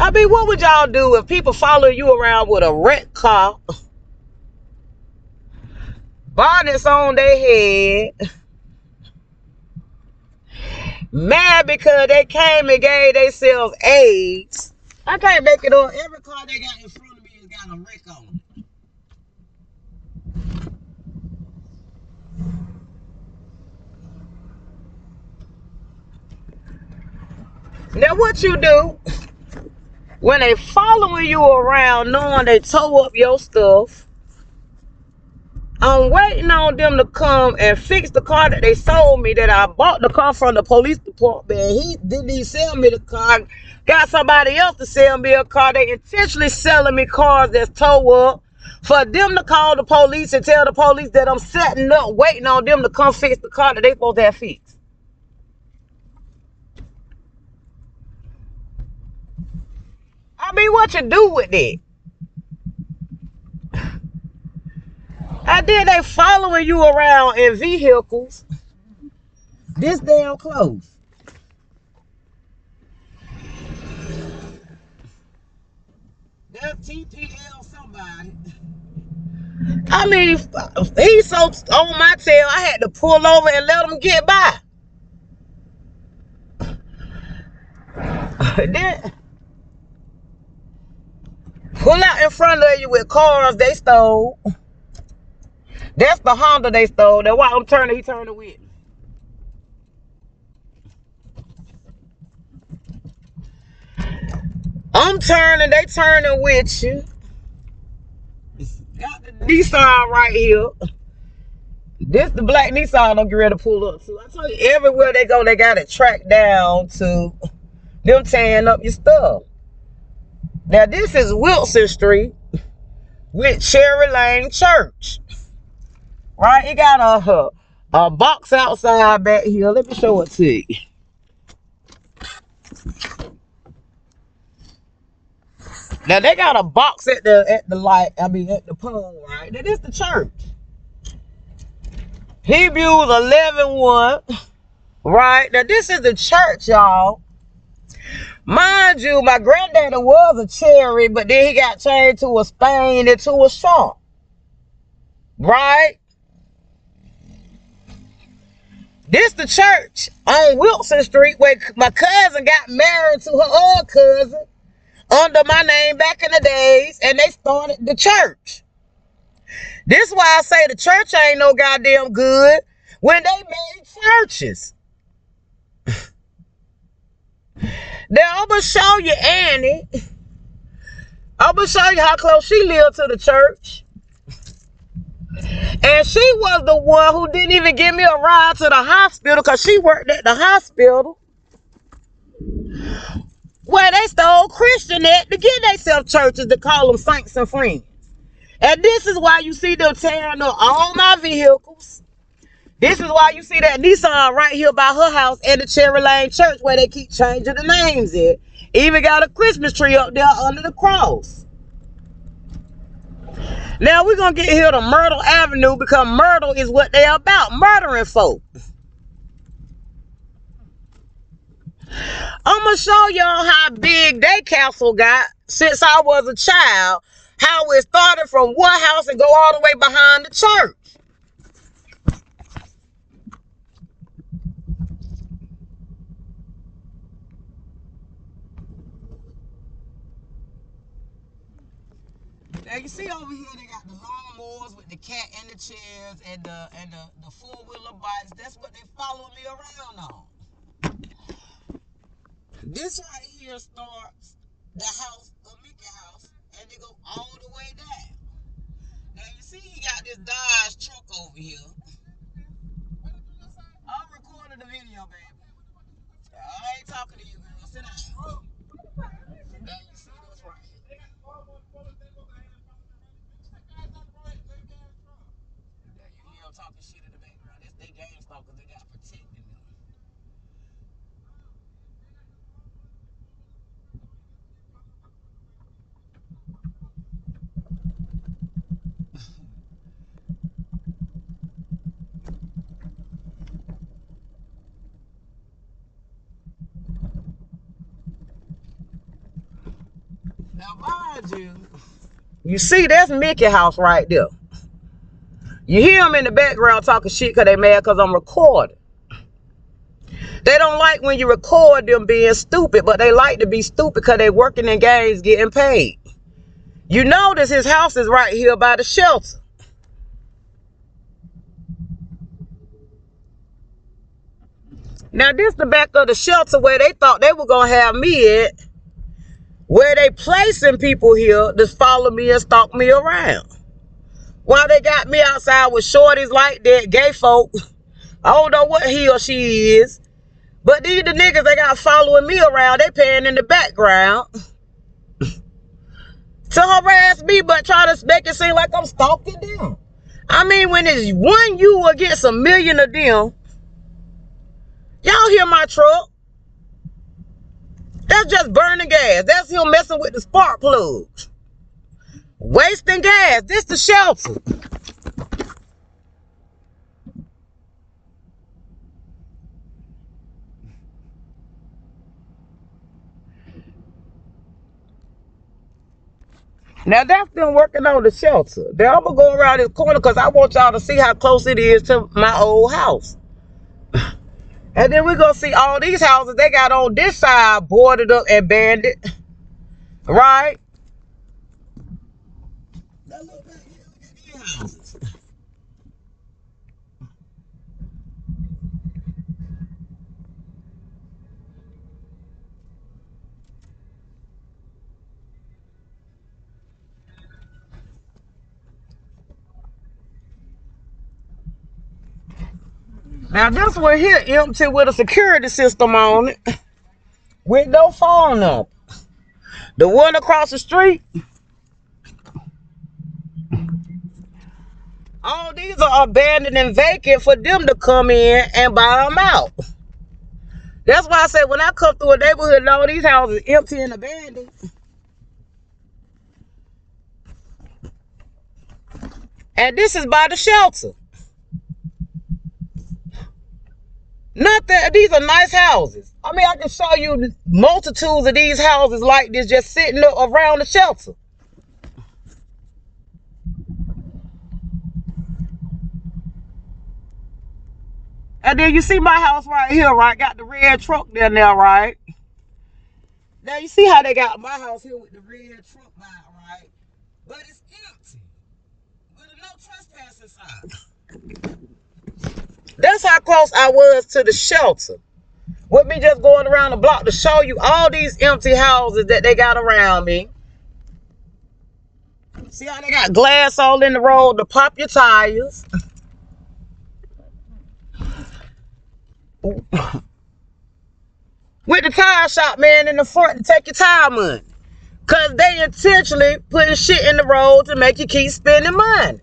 I mean, what would y'all do if people follow you around with a wrecked car, bonnets on their head, mad because they came and gave themselves AIDS? I can't make it up. Every car they got in front of me has got a wreck on it. Now, what you do when they following you around knowing they tow up your stuff? I'm waiting on them to come and fix the car that they sold me, that I bought the car from the police department. He didn't even sell me the car. Got somebody else to sell me a car. They intentionally selling me cars that's towed up for them to call the police and tell the police that I'm setting up, waiting on them to come fix the car that they supposed to have fixed. I mean, what you do with it? And then they following you around in vehicles this damn close. That's TPL somebody. I mean, he's so on my tail, I had to pull over and let him get by. Then pull out in front of you with cars they stole. That's the Honda they stole. That's why I'm turning, he turning with me. I'm turning, they turning with you. Got the Nissan right here. This the black Nissan I'm getting ready to pull up to. I told you, everywhere they go, they got it tracked down to them tearing up your stuff. Now, this is Wilson Street with Cherry Lane Church. Right? It got a box outside back here. Let me show it to you. Now, they got a box at the light, at the pole, right? That is the church. Hebrews 11:1. Right? Now, this is the church, y'all. Mind you, my granddaddy was a Cherry, but then he got changed to a Spain and to a Sharp. Right? This the church on Wilson Street where my cousin got married to her old cousin under my name back in the days, and they started the church. This is why I say the church ain't no goddamn good when they made churches. Now, I'm going to show you Annie. I'm going to show you how close she lived to the church. And she was the one who didn't even give me a ride to the hospital because she worked at the hospital where they stole Christian at to get themselves churches to call them saints and friends. And this is why you see them tearing up all my vehicles. This is why you see that Nissan right here by her house and the Cherry Lane Church where they keep changing the names in. Even got a Christmas tree up there under the cross. Now we're going to get here to Myrtle Avenue because Myrtle is what they're about, murdering folk. I'm going to show y'all how big they castle got since I was a child. How it started from one house and go all the way behind the church. Now you see over here they got the lawnmowers with the cat and the chairs and the four-wheeler bikes. That's what they follow me around on. This right here starts the house of Mickey House and they go all the way down. Now you see he got this Dodge truck over here. I'm recording the video, baby. I ain't talking to you, girl. Sit down. Now you see this right here. Now you hear them talking shit in the background. That's their game stop because they got protecting them. Now, mind you, you see, that's Mickey house right there. You hear them in the background talking shit because they mad because I'm recording. They don't like when you record them being stupid, but they like to be stupid because they working in games getting paid. You notice his house is right here by the shelter. Now, this the back of the shelter where they thought they were going to have me at, where they placing people here to follow me and stalk me around. While they got me outside with shorties like that, gay folk. I don't know what he or she is. But these the niggas they got following me around, they paying in the background to harass me, but try to make it seem like I'm stalking them. I mean, when it's one you against a million of them, y'all hear my truck? That's just burning gas. That's him messing with the spark plugs. Wasting gas. This the shelter. Now that's them working on the shelter. Then I'm gonna go around this corner because I want y'all to see how close it is to my old house. And then we're gonna see all these houses they got on this side boarded up and banded. Right? Now look back here, look at these houses. Now this one here empty with a security system on it. With no phone number. The one across the street. All these are abandoned and vacant for them to come in and buy them out. That's why I say when I come through a neighborhood and all these houses empty and abandoned. And this is by the shelter. Nothing. These are nice houses. I mean, I can show you multitudes of these houses like this just sitting up around the shelter. And then you see my house right here, right? Got the red truck there now, right? Now you see how they got my house here with the red truck by it, right? But it's empty. With no trespassing sign. That's how close I was to the shelter. With me just going around the block to show you all these empty houses that they got around me. See how they got glass all in the road to pop your tires. With the tire shop man in the front to take your tire money. Because they intentionally putting shit in the road to make you keep spending money.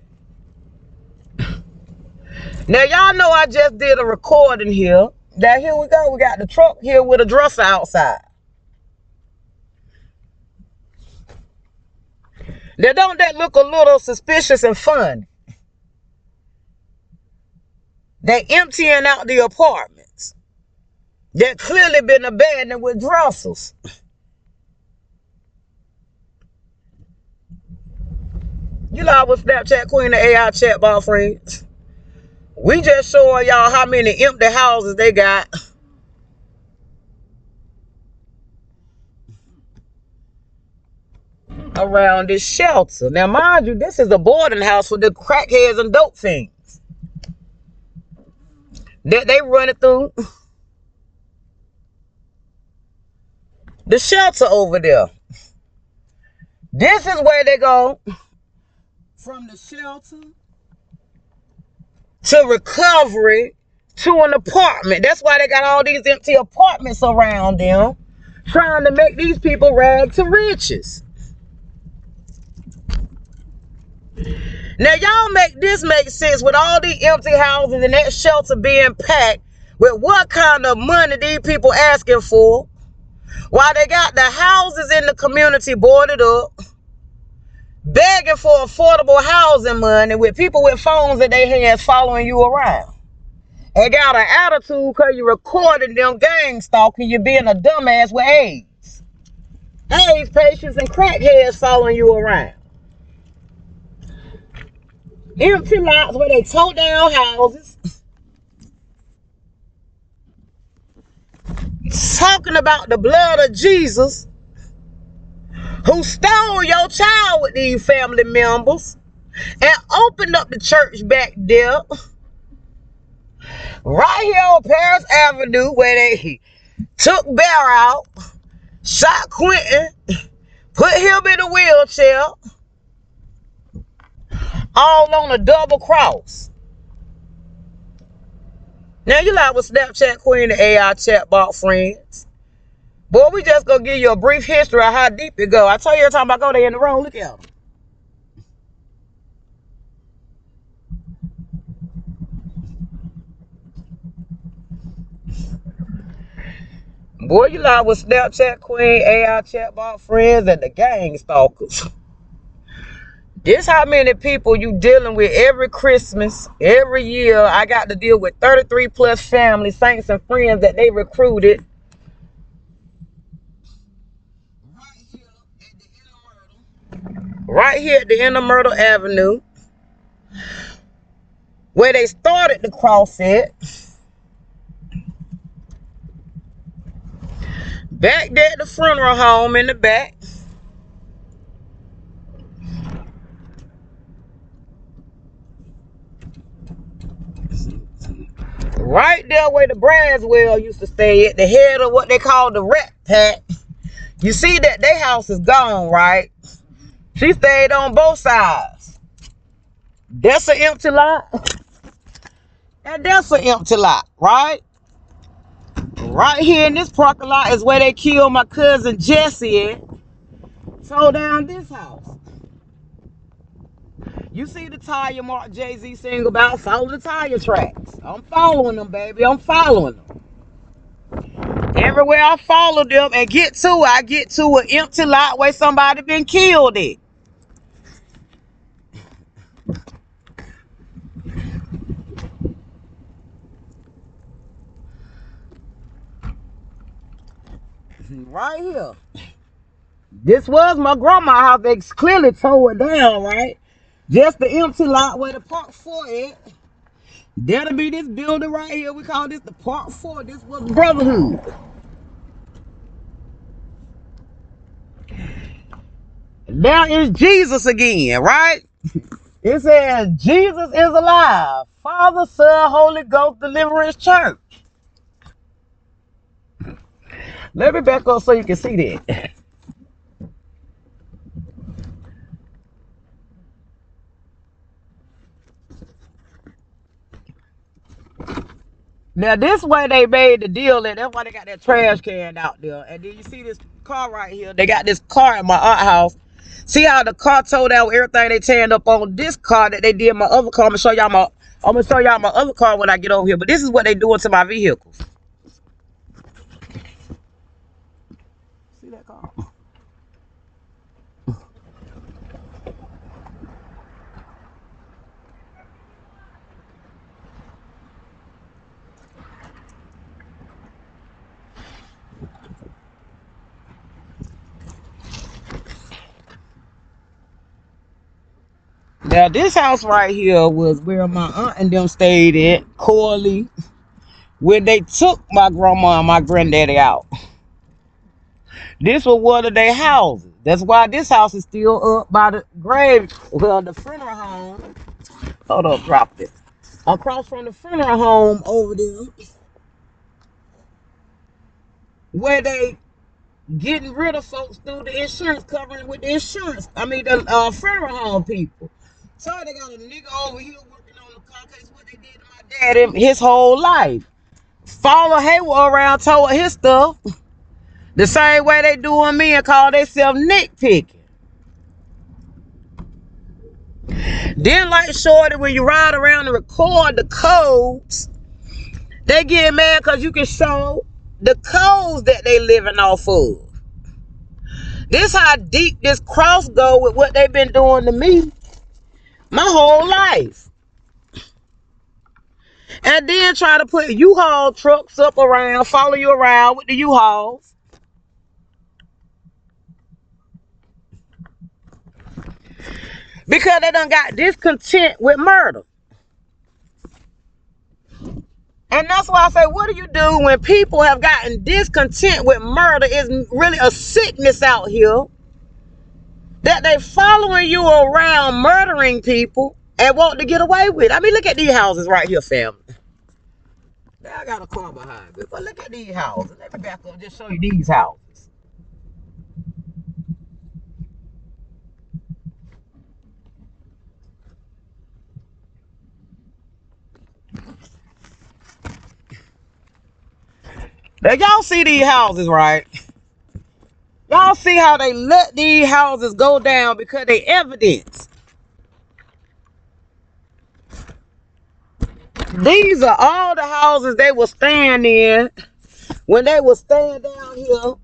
Now, y'all know I just did a recording here. Now, here we go. We got the truck here with a dresser outside. Now, don't that look a little suspicious and funny? They emptying out the apartments. That clearly been abandoned with dressers. You know I was Snapchat Queen of AI chatbot friends. We just showing y'all how many empty houses they got. Around this shelter. Now, mind you, this is a boarding house for the crackheads and dope fiends. That they run it through the shelter over there. This is where they go from the shelter to recovery to an apartment. That's why they got all these empty apartments around them, trying to make these people rag to riches. Now, y'all make this make sense with all the empty houses and that shelter being packed with what kind of money these people asking for, while they got the houses in the community boarded up, begging for affordable housing money with people with phones in their hands following you around. And got an attitude because you recording them gang stalking you being a dumbass with AIDS. AIDS patients, and crackheads following you around. Empty lots where they tore down houses. Talking about the blood of Jesus, who stole your child with these family members and opened up the church back there. Right here on Paris Avenue, where they took Bear out, shot Quentin, put him in a wheelchair, all on a double cross. Now you like with Snapchat Queen and AI chatbot friends. Boy, we just gonna give you a brief history of how deep it go. I tell you every time I go there in the room, look at them. Boy, you like with Snapchat Queen, AI chatbot friends, and the gang stalkers. This how many people you dealing with every Christmas, every year. I got to deal with 33 plus families, saints, and friends that they recruited. Right here at the end of Myrtle Avenue, where they started the cross at. Back there at the funeral home in the back. Right there where the Braswell used to stay at, the head of what they call the Rat Pack. You see that their house is gone, right? She stayed on both sides. That's an empty lot. And that's an empty lot, right? Right here in this parking lot is where they killed my cousin Jesse at. Tore down this house. You see the tire mark Jay-Z sing about? Follow the tire tracks. I'm following them, baby. I'm following them. Everywhere I follow them and get to, I get to an empty lot where somebody been killed at. Right here. This was my grandma's house. They clearly tore it down, right? Just the empty lot where the Park 4 at. That'll be this building right here. We call this the Park 4. This was Brotherhood. Now it's Jesus again, right? It says Jesus is alive. Father, Son, Holy Ghost, Deliverance Church. Let me back up so you can see that. Now this way they made the deal, and that's why they got that trash can out there. And then you see this car right here. They got this car at my aunt's house. See how the car towed down with everything they tearing up on this car that they did my other car. I'm gonna show y'all my other car when I get over here. But this is what they doing to my vehicles. See that car? Now this house right here was where my aunt and them stayed at, Corley, where they took my grandma and my granddaddy out. This was one of their houses. That's why this house is still up by the grave. Well, the funeral home. Hold up, drop it. Across from the funeral home over there, where they getting rid of folks through the insurance, covering with the insurance. I mean, the funeral home people. So they got a nigga over here working on the car case. What they did to my dad his whole life. Follow Hayward around, toward his stuff. The same way they doing me and call themselves nitpicking. Then like Shorty, when you ride around and record the codes, they get mad because you can show the codes that they living off of. This how deep this cross go with what they've been doing to me my whole life. And then try to put U-Haul trucks up around, follow you around with the U-Hauls. Because they done got discontent with murder. And that's why I say, what do you do when people have gotten discontent with murder? Is really a sickness out here that they following you around murdering people and want to get away with. I mean, look at these houses right here, family. Now I got a car behind me, but look at these houses. Let me back up and just show you these houses. Now y'all see these houses, right? Y'all see how they let these houses go down because they evidence. These are all the houses they were staying in when they were staying down here,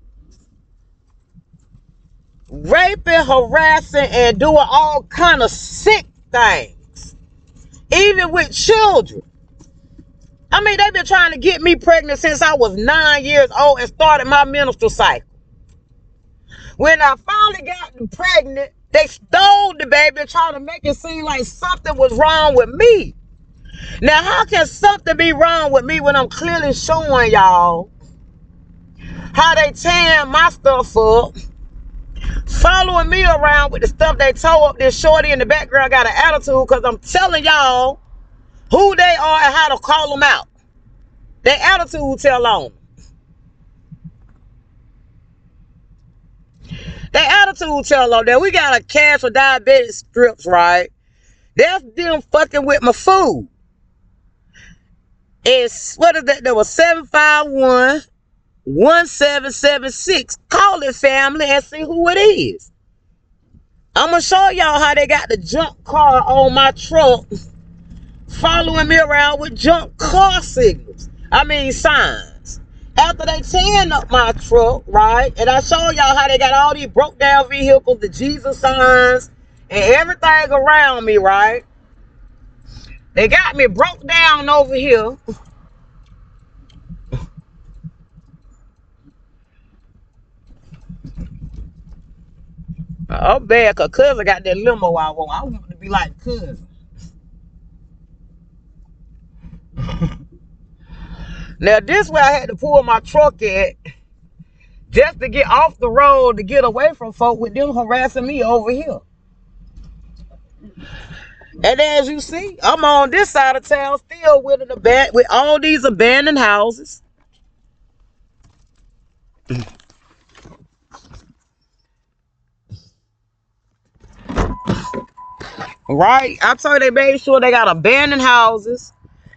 raping, harassing, and doing all kind of sick things, even with children. I mean, they've been trying to get me pregnant since I was 9 years old and started my menstrual cycle. When I finally got pregnant, they stole the baby and tried to make it seem like something was wrong with me. Now, how can something be wrong with me when I'm clearly showing y'all how they tearing my stuff up, following me around with the stuff they tore up? This shorty in the background got an attitude because I'm telling y'all who they are and how to call them out. Their attitude tell on. Their attitude tell on that we got a cash for diabetic strips, right? That's them fucking with my food. It's, what is that? There was 751-1776. Call it, family, and see who it is. I'm going to show y'all how they got the junk car on my truck, following me around with junk car signals. I mean signs. After they tearing up my truck, right? And I show y'all how they got all these broke down vehicles, the Jesus signs, and everything around me, right? They got me broke down over here. Oh, bad, because cousin got that limo I want. I want to be like cousin. Now, this way I had to pull my truck at just to get off the road to get away from folk with them harassing me over here. And as you see, I'm on this side of town still with all these abandoned houses. Right? I told you they made sure they got abandoned houses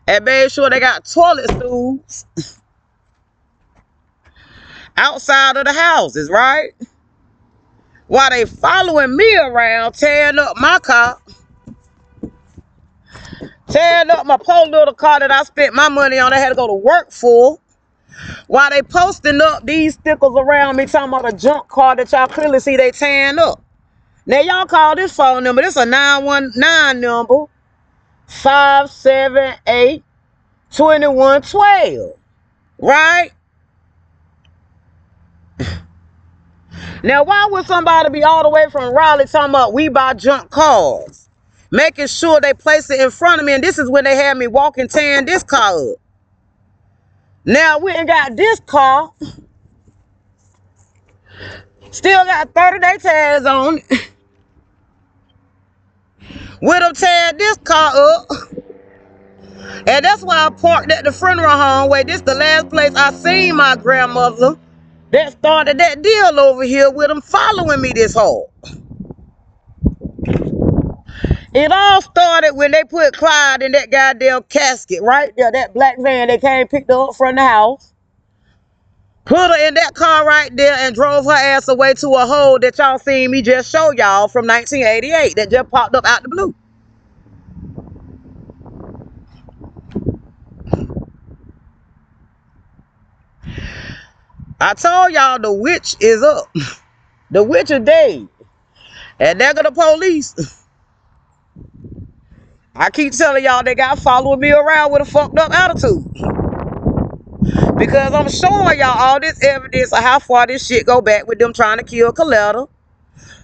and made sure they got toilet stools outside of the houses, right? While they following me around, tearing up my car, tearing up my poor little car that I spent my money on, I had to go to work for, while they posting up these stickers around me talking about a junk car that y'all clearly see they tearing up. Now y'all call this phone number. This is a 919 number, 578-2112, right? Now, why would somebody be all the way from Raleigh talking about we buy junk cars, making sure they place it in front of me? And this is when they had me walking, tearing this car up. Now, we ain't got this car. Still got 30-day tags on it. With them tearing this car up. And that's why I parked at the funeral home, where this the last place I seen my grandmother that started that deal over here with them following me this hard. It all started when they put Clyde in that goddamn casket right there, that black van. They came picked her up from the house, put her in that car right there, and drove her ass away to a hole that y'all seen me just show y'all from 1988 that just popped up out the blue. I told y'all the witch is up. The witch is dead. And there go the police. I keep telling y'all they got following me around with a fucked up attitude. Because I'm showing y'all all this evidence of how far this shit go back with them trying to kill Coletta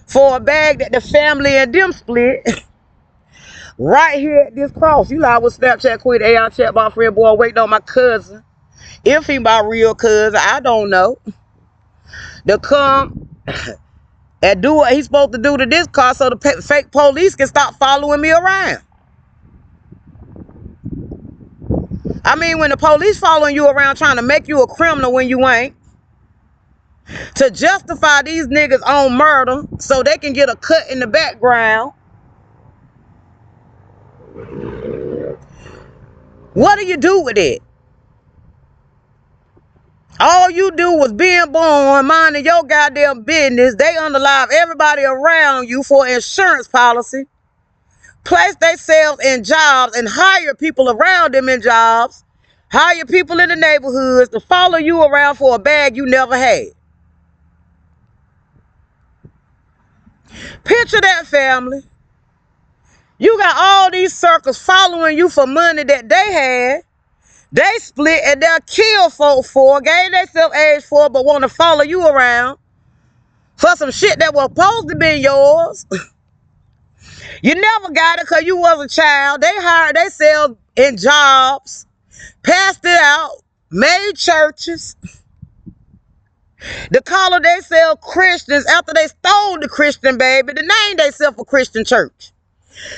for a bag that the family and them split. Right here at this cross. You like with Snapchat quit AI chat my friend boy waiting on my cousin. If he my real cousin, I don't know. To come and do what he's supposed to do to this car so the fake police can stop following me around. I mean, when the police following you around trying to make you a criminal when you ain't, to justify these niggas on murder so they can get a cut in the background. What do you do with it? All you do was being born, minding your goddamn business. They underlive everybody around you for insurance policy. Place themselves in jobs and hire people around them in jobs. Hire people in the neighborhoods to follow you around for a bag you never had. Picture that, family. You got all these circles following you for money that they had. They split and they'll kill folk for, gave themselves age for, but want to follow you around for some shit that was supposed to be yours. You never got it because you was a child. They hired themselves in jobs, passed it out, made churches. They call themselves Christians after they stole the Christian baby. They named themselves a Christian church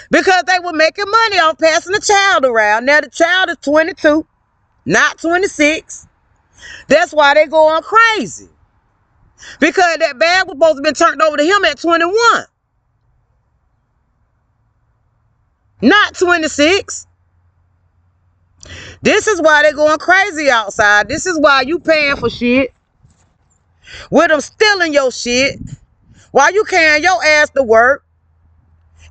because they were making money off passing the child around. Now the child is 22. Not 26. That's why they going crazy. Because that bag was supposed to be turned over to him at 21. Not 26. This is why they going crazy outside. This is why you paying for shit. With them stealing your shit. While you carrying your ass to work.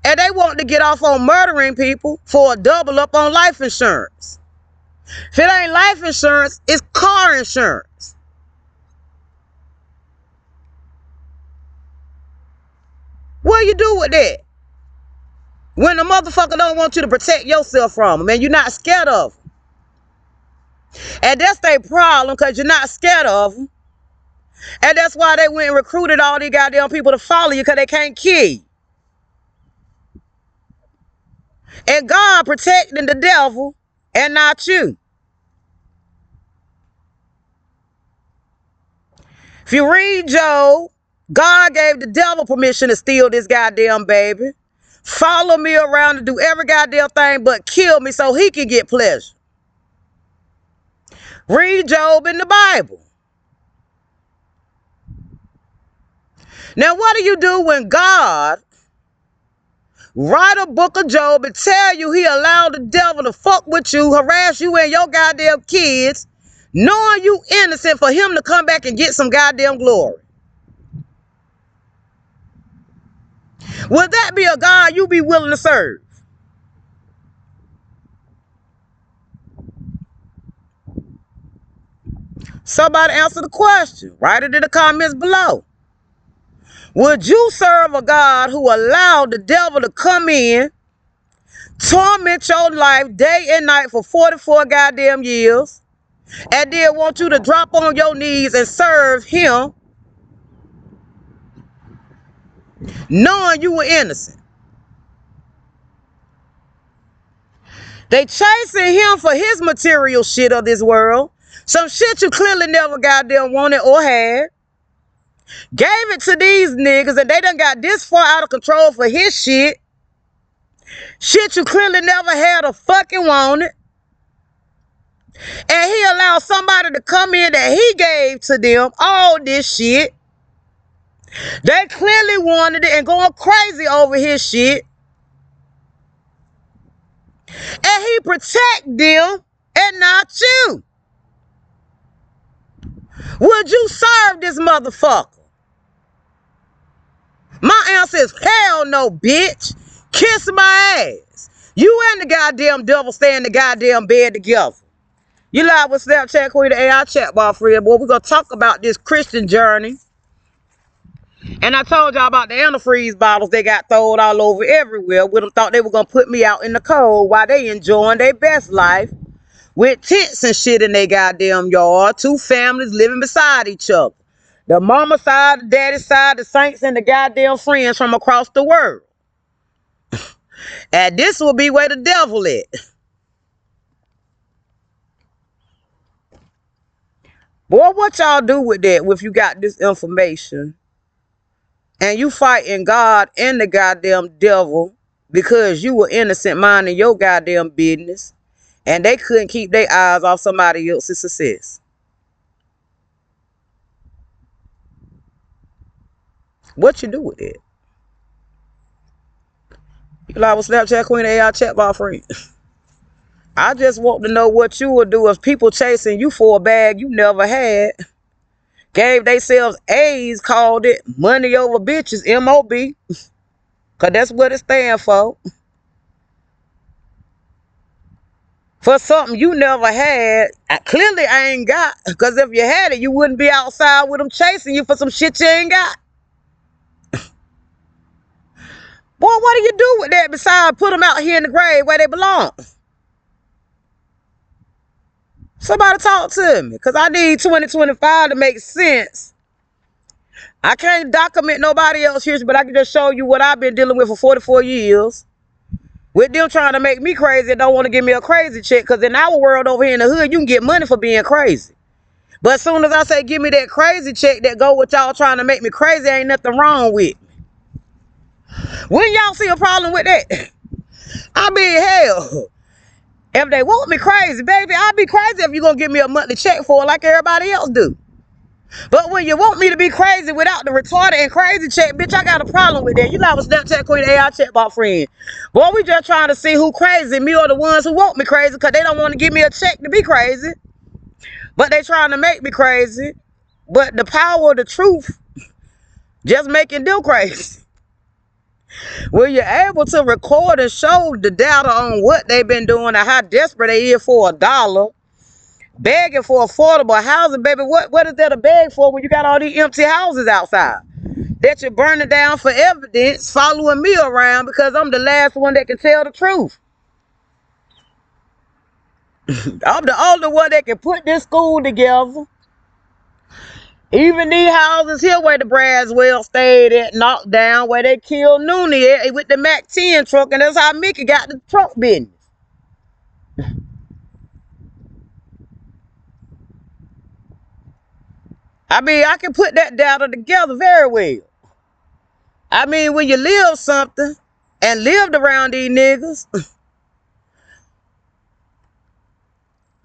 And they want to get off on murdering people for a double up on life insurance. If it ain't life insurance, it's car insurance. What you do with that? When the motherfucker don't want you to protect yourself from them and you're not scared of them. And that's their problem because you're not scared of them. And that's why they went and recruited all these goddamn people to follow you because they can't kill you. And God protecting the devil and not you. If you read Job, God gave the devil permission to steal this goddamn baby. Follow me around and do every goddamn thing but kill me so he can get pleasure. Read Job in the Bible. Now what do you do when God write a book of Job and tell you he allowed the devil to fuck with you, harass you and your goddamn kids, knowing you innocent for him to come back and get some goddamn glory? Would that be a God you be willing to serve? Somebody answer the question. Write it in the comments below. Would you serve a God who allowed the devil to come in, torment your life day and night for 44 goddamn years, and then want you to drop on your knees and serve him, knowing you were innocent? They chasing him for his material shit of this world. Some shit you clearly never goddamn wanted or had. Gave it to these niggas and they done got this far out of control for his shit. Shit you clearly never had or fucking wanted. And he allowed somebody to come in that he gave to them all this shit. They clearly wanted it and going crazy over his shit. And he protect them and not you. Would you serve this motherfucker? My answer is hell no, bitch. Kiss my ass. You and the goddamn devil stay in the goddamn bed together. You live with Snapchat Queen, the AI chat bar friend, boy. We're going to talk about this Christian journey. And I told y'all about the antifreeze bottles they got thrown all over everywhere. With them thought they were going to put me out in the cold while they enjoying their best life. With tents and shit in their goddamn yard. Two families living beside each other. The mama side, the daddy side, the saints, and the goddamn friends from across the world. And this will be where the devil is. Boy, what y'all do with that if you got this information and you fighting God and the goddamn devil because you were innocent minding your goddamn business and they couldn't keep their eyes off somebody else's success? What you do with it? You like with Snapchat Queen AI chatbot friend. I just want to know what you would do if people chasing you for a bag you never had, gave themselves A's, called it money over bitches, MOB, because that's what it stands for. For something you never had, clearly I ain't got, because if you had it, you wouldn't be outside with them chasing you for some shit you ain't got. Boy, what do you do with that besides put them out here in the grave where they belong? Somebody talk to me, because I need 2025 to make sense. I can't document nobody else's history, but I can just show you what I've been dealing with for 44 years. With them trying to make me crazy and don't want to give me a crazy check, because in our world over here in the hood, you can get money for being crazy. But as soon as I say give me that crazy check that go with y'all trying to make me crazy, ain't nothing wrong with me. When y'all see a problem with that? I mean, hell, if they want me crazy, baby, I'll be crazy if you're going to give me a monthly check for it like everybody else do. But when you want me to be crazy without the retarded and crazy check, bitch, I got a problem with that. You know, a Snapchat Queen AI chatbot friend. Boy, we just trying to see who crazy, me or the ones who want me crazy, because they don't want to give me a check to be crazy. But they trying to make me crazy. But the power of the truth just making them crazy. When you're able to record and show the data on what they've been doing and how desperate they is for $1, begging for affordable housing, baby, what is there to beg for when you got all these empty houses outside that you're burning down for evidence, following me around because I'm the last one that can tell the truth? I'm the only one that can put this school together. Even these houses here where the Braswell stayed at, knocked down, where they killed Noonie at with the Mac 10 truck, and that's how Mickey got the truck business. I mean, I can put that data together very well. I mean, when you live something and lived around these niggas,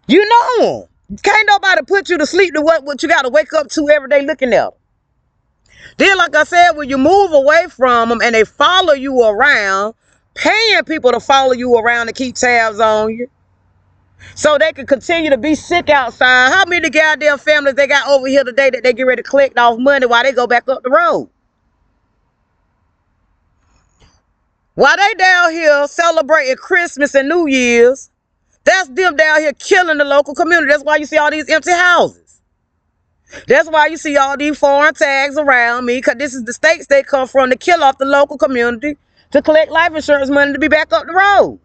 you know them. Can't nobody put you to sleep to what you got to wake up to every day looking at them. Then, like I said, when you move away from them and they follow you around, paying people to follow you around to keep tabs on you so they can continue to be sick outside. How many goddamn families they got over here today that they get ready to collect off money while they go back up the road? While they down here celebrating Christmas and New Year's, that's them down here killing the local community. That's why you see all these empty houses. That's why you see all these foreign tags around me, because this is the states they come from to kill off the local community to collect life insurance money to be back up the road.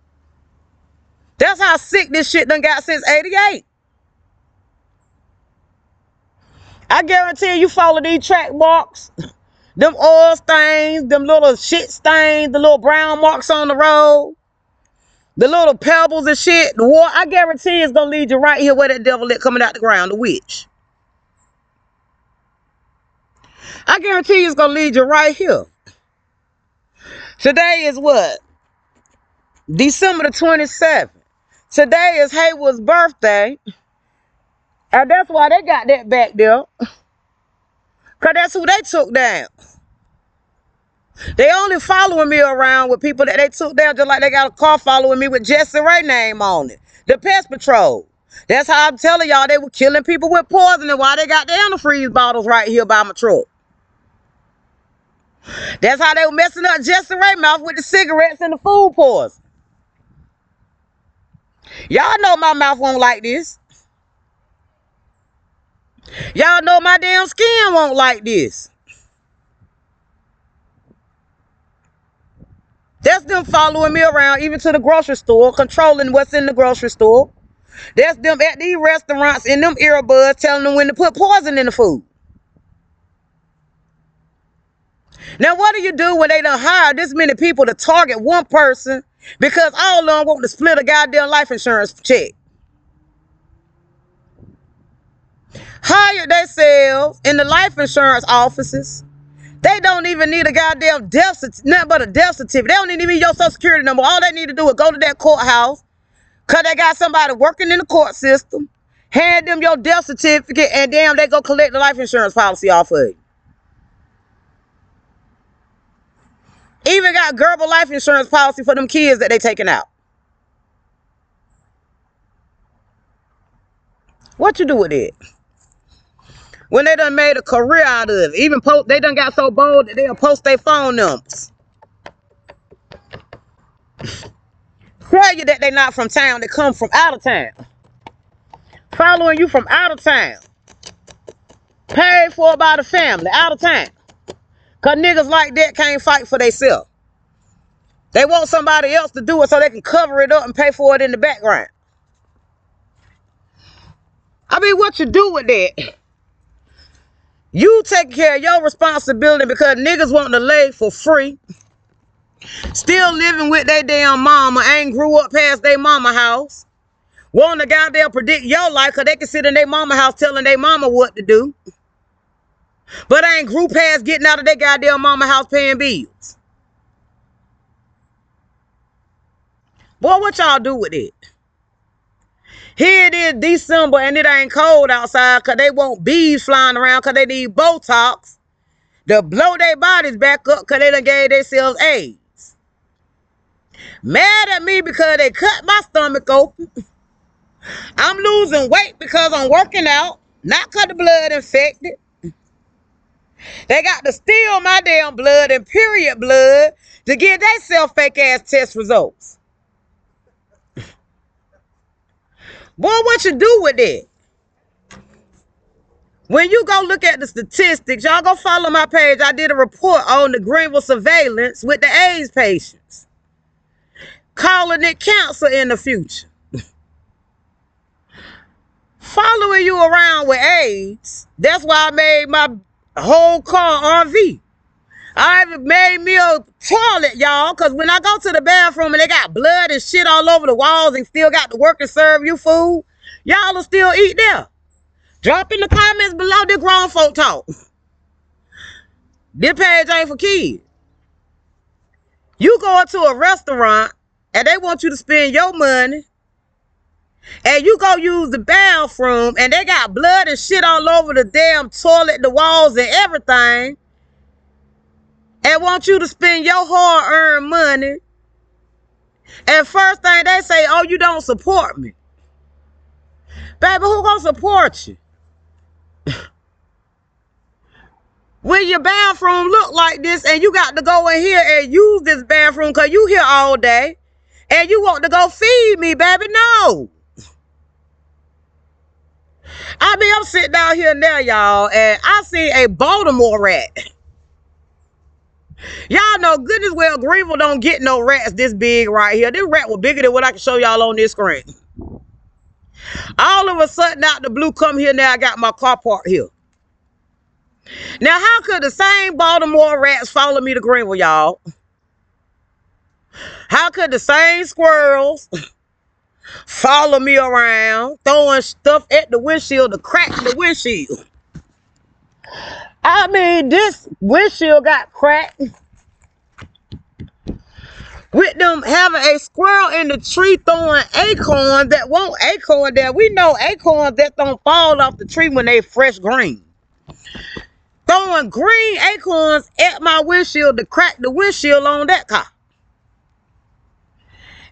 That's how sick this shit done got since '88. I guarantee you follow these track marks, them oil stains, them little shit stains, the little brown marks on the road, the little pebbles and shit, the water, I guarantee it's going to lead you right here where that devil lit coming out the ground, the witch. I guarantee it's going to lead you right here. Today is what? December the 27th. Today is Haywood's birthday. And that's why they got that back there. Because that's who they took down. They only following me around with people that they took down, just like they got a car following me with Jesse Ray name on it. The Pest Patrol. That's how I'm telling y'all they were killing people with poison and why they got the antifreeze bottles right here by my truck. That's how they were messing up Jesse Ray mouth with the cigarettes and the food poison. Y'all know my mouth won't like this. Y'all know my damn skin won't like this. That's them following me around even to the grocery store, controlling what's in the grocery store. That's them at these restaurants in them earbuds telling them when to put poison in the food. Now, what do you do when they done hire this many people to target one person because all of them want to split a goddamn life insurance check? Hire themselves in the life insurance offices. They don't even need a goddamn nothing but a death certificate. They don't even need your social security number. All they need to do is go to that courthouse because they got somebody working in the court system, hand them your death certificate, and damn, they go collect the life insurance policy off of you. Even got Gerber life insurance policy for them kids that they taking out. What you do with it? When they done made a career out of it. Even they done got so bold that they'll post their phone numbers. Tell you that they not from town. They come from out of town. Following you from out of town. Paid for by the family. Out of town. Because niggas like that can't fight for themselves. They want somebody else to do it so they can cover it up and pay for it in the background. I mean, what you do with that? You take care of your responsibility because niggas want to lay for free. Still living with their damn mama. Ain't grew up past their mama house. Want to goddamn predict your life because they can sit in their mama house telling their mama what to do. But ain't grew past getting out of their goddamn mama house paying bills. Boy, what y'all do with it? Here it is December and it ain't cold outside because they want bees flying around because they need Botox to blow their bodies back up because they done gave themselves AIDS. Mad at me because they cut my stomach open. I'm losing weight because I'm working out, not because the blood infected. They got to steal my damn blood and period blood to get themselves fake ass test results. Boy, what you do with it? When you go look at the statistics, y'all go follow my page. I did a report on the Greenville surveillance with the AIDS patients. Calling it cancer in the future. Following you around with AIDS. That's why I made my whole car RV. I made me a toilet, y'all, because when I go to the bathroom and they got blood and shit all over the walls and still got to work and serve you food, y'all will still eat there. Drop in the comments below the grown folk talk. This page ain't for kids. You go into a restaurant and they want you to spend your money and you go use the bathroom and they got blood and shit all over the damn toilet, the walls and everything. And want you to spend your hard-earned money. And first thing they say, oh, you don't support me. Baby, who gonna support you? When your bathroom look like this and you got to go in here and use this bathroom because you here all day and you want to go feed me, baby, no. I mean, I'm sitting down here now, y'all, and I see a Baltimore rat. Y'all know goodness well Greenville don't get no rats this big right here. This rat was bigger than what I can show y'all on this screen. All of a sudden out the blue come here now I got my car parked here. Now how could the same Baltimore rats follow me to Greenville, y'all? How could the same squirrels follow me around throwing stuff at the windshield to crack the windshield? I mean, this windshield got cracked with them having a squirrel in the tree throwing acorns that won't acorn there. We know acorns that don't fall off the tree when they fresh green. Throwing green acorns at my windshield to crack the windshield on that car.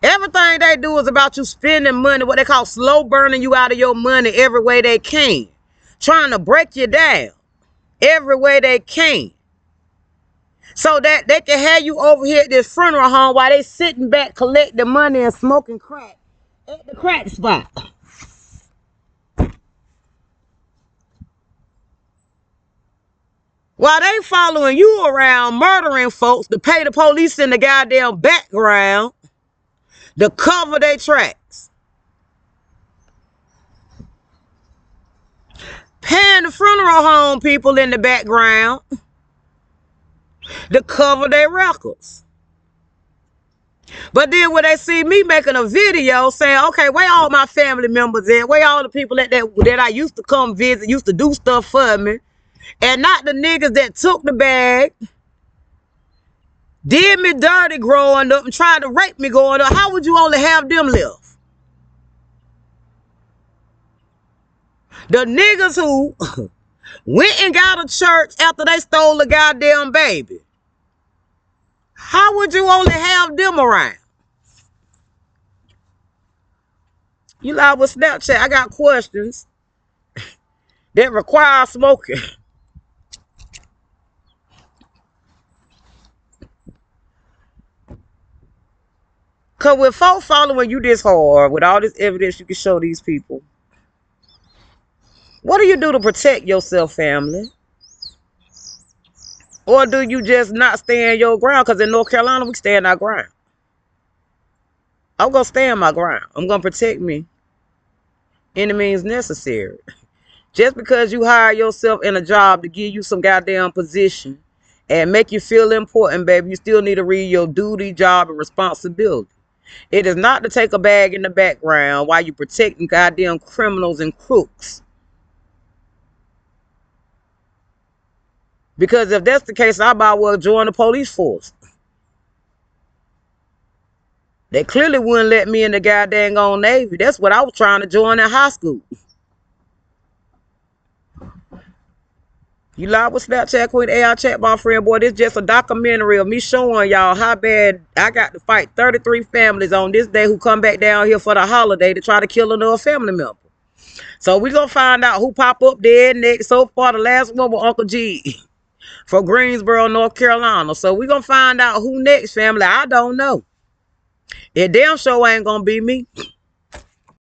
Everything they do is about you spending money, what they call slow burning you out of your money every way they can. Trying to break you down. Every way they can. So that they can have you over here at this funeral home while they sitting back collecting money and smoking crack at the crack spot. While they following you around murdering folks to pay the police in the goddamn background to cover their tracks. Paying the funeral home people in the background to cover their records. But then when they see me making a video saying, okay, where all my family members at? Where all the people that I used to come visit, used to do stuff for me, and not the niggas that took the bag, did me dirty growing up, and tried to rape me growing up, how would you only have them left? The niggas who went and got a church after they stole a goddamn baby, how would you only have them around? You live with Snapchat. I got questions that require smoking. Because with folks following you this hard, with all this evidence you can show these people, what do you do to protect yourself, family? Or do you just not stand your ground? Because in North Carolina, we stand our ground. I'm going to stand my ground. I'm going to protect me. Any means necessary. Just because you hire yourself in a job to give you some goddamn position and make you feel important, baby, you still need to read your duty, job, and responsibility. It is not to take a bag in the background while you protecting goddamn criminals and crooks. Because if that's the case, I might well join the police force. They clearly wouldn't let me in the goddamn old Navy. That's what I was trying to join in high school. You live with Snapchat Queen AI Chat, my friend. Boy, this just a documentary of me showing y'all how bad I got to fight 33 families on this day who come back down here for the holiday to try to kill another family member. So we're going to find out who pop up dead next. So far, the last one was Uncle G from Greensboro, North Carolina. So we're going to find out who next, family. I don't know. It damn sure ain't going to be me.